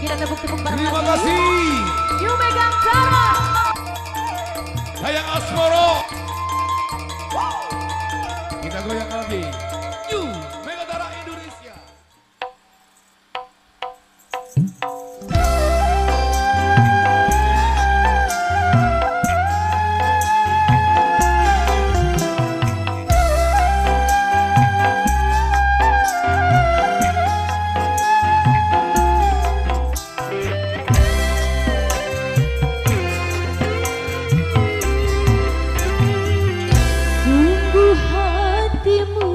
Kita tepuk-tepuk bareng Terima lagi. kasih. Yu Megang Cara. Sayang Asmoro. Kita goyang lagi. Yu Megatara Indonesia. Sungguh hatimu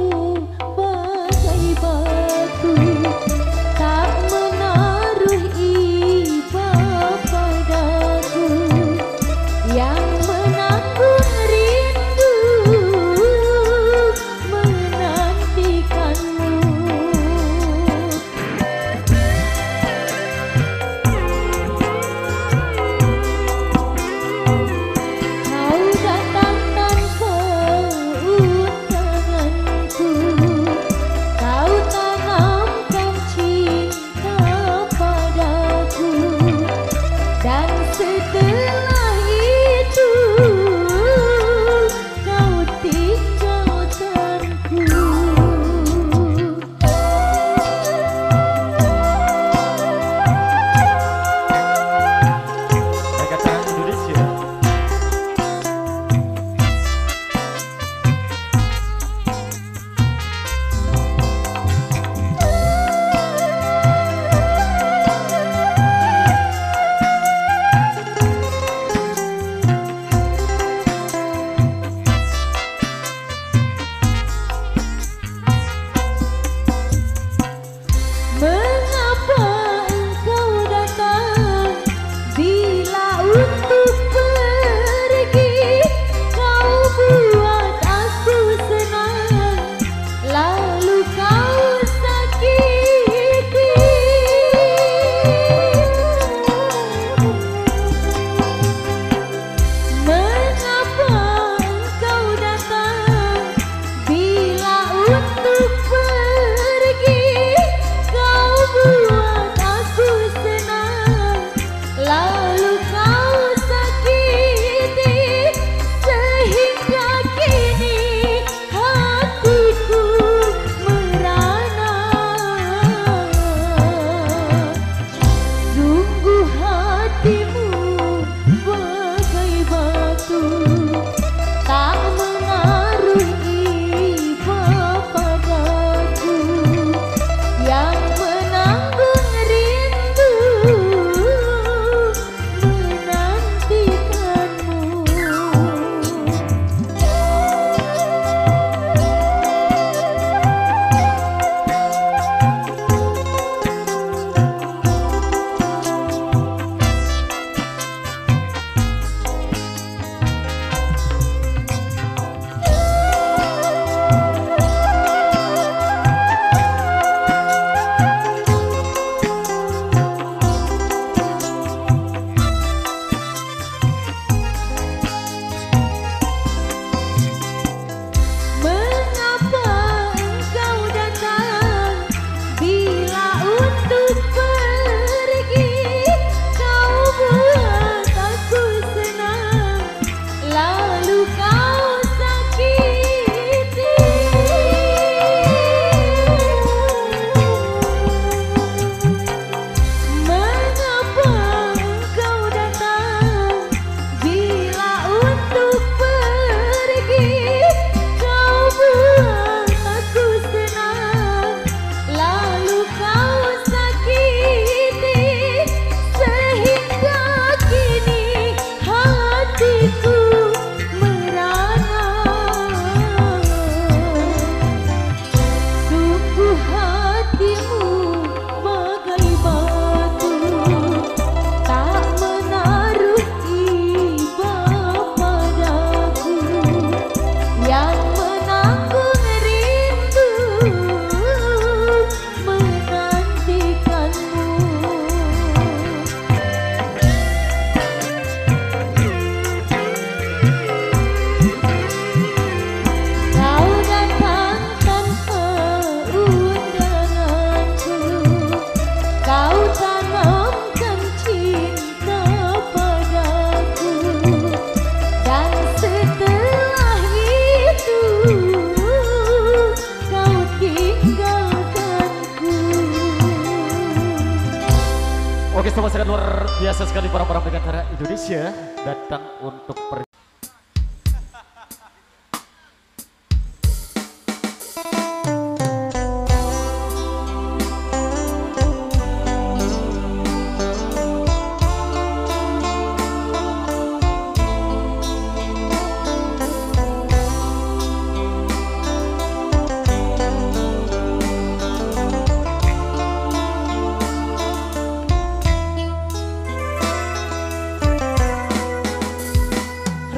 Oke, sama sangat luar biasa sekali para pengantin Indonesia datang untuk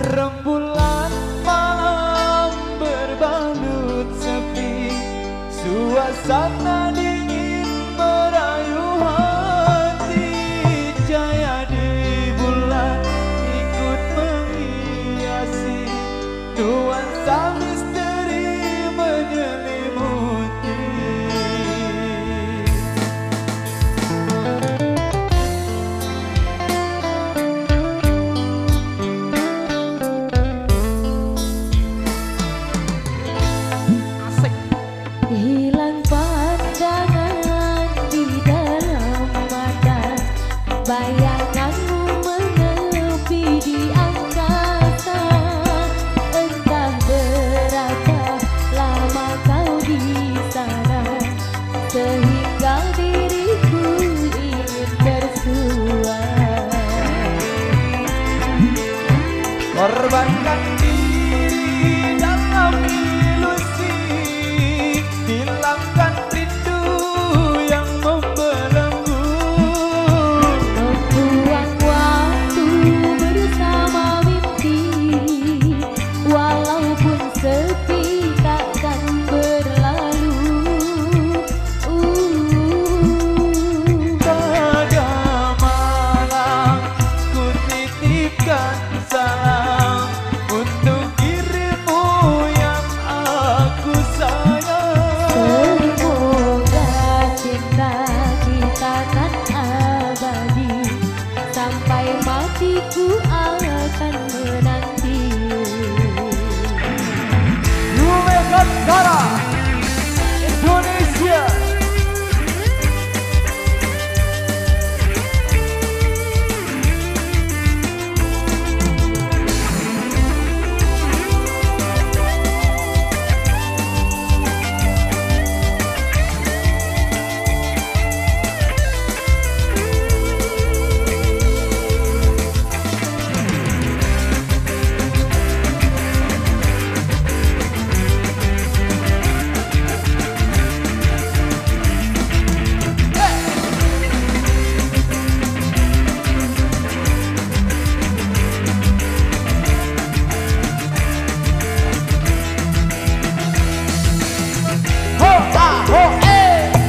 rembulan malam berbalut sepi, suasana dingin merayu hati, cahaya di bulan ikut menghiasi, nuansa misteri menyelimuti. Hilang pandangan di dalam mata, bayanganmu menepi di angkasa. Entah berapa lama kau di sana, sehingga diriku ingin bersuara. Korbankan diri dalam ilusi, hilangkan rindu yang membelenggu. Membuang waktu bersama mimpi, walaupun sepi takkan berlalu. Pada malam ku titipkan salam untuk dirimu yang aku sayang. Semoga cinta kita kan abadi, sampai matiku akan menanti. New Megantara Indonesia.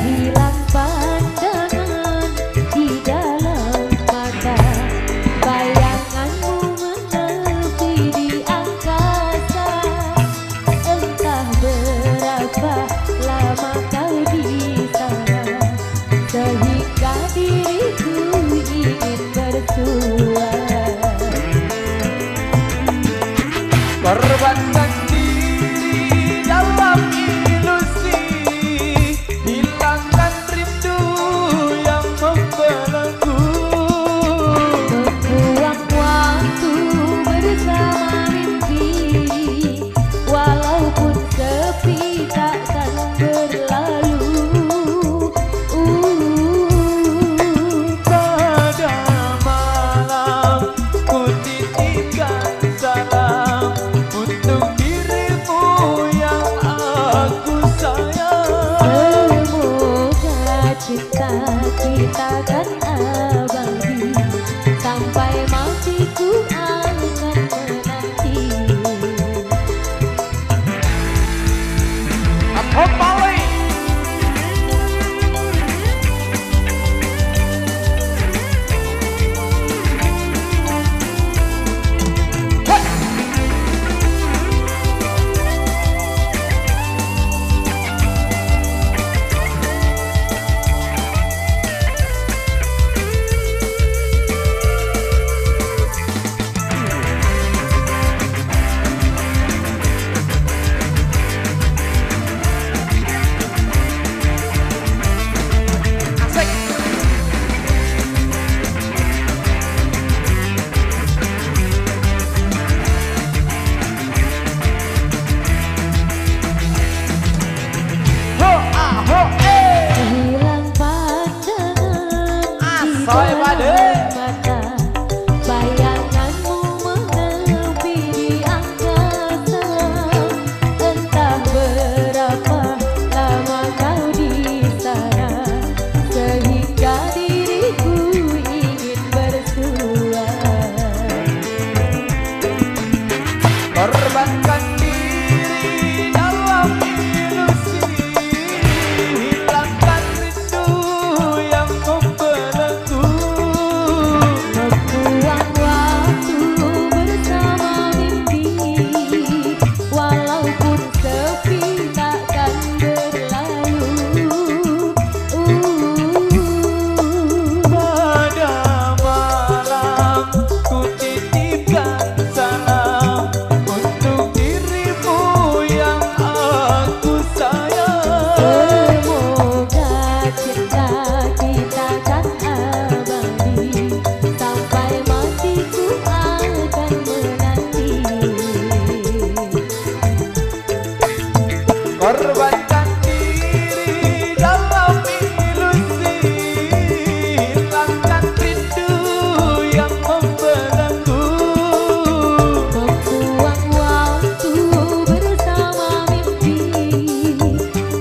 Hilang pandangan di dalam mata, bayanganmu menepi di angkasa. Entah berapa lama kau di sana, sehingga diriku ingin bersuara. Korbankan diri dalam ilusi, hilangkan rindu yang membelenggu. Membuang waktu bersama mimpi, walaupun sepi takkan berlalu. Pada malam ku titipkan salam untuk dirimu yang aku sayang. Semoga cinta kita kan abadi, sampai matiku akan menanti. Kembali Soy pade. mata, bayanganmu menepi di angkasa. Entah berapa lama kau di sana, sehingga diriku ingin bersua. Korbankan diri dalam ilusi, hilangkan rindu yang membelenggu. Membuang waktu bersama mimpi, walaupun sepi takkan berlalu. Pada malam ku titipkan salam untuk dirimu yang aku sayang. Semoga cinta kita kan abadi, sampai matiku akan menanti. Korbankan diri dalam ilusi, hilangkan rindu yang membelenggu. Membuang waktu bersama mimpi,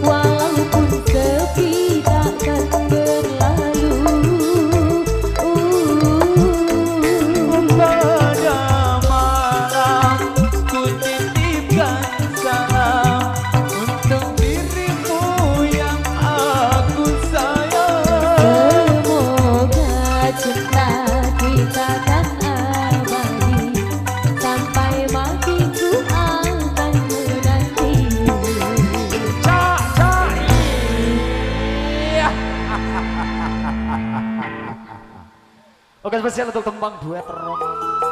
walaupun sepi takkan berlalu. Pada malam ku titipkan salam untuk dirimu yang aku sayang. Semoga cinta kita kan abadi, sampai matiku akan menanti. Oke, spesial untuk tembang duet romantis.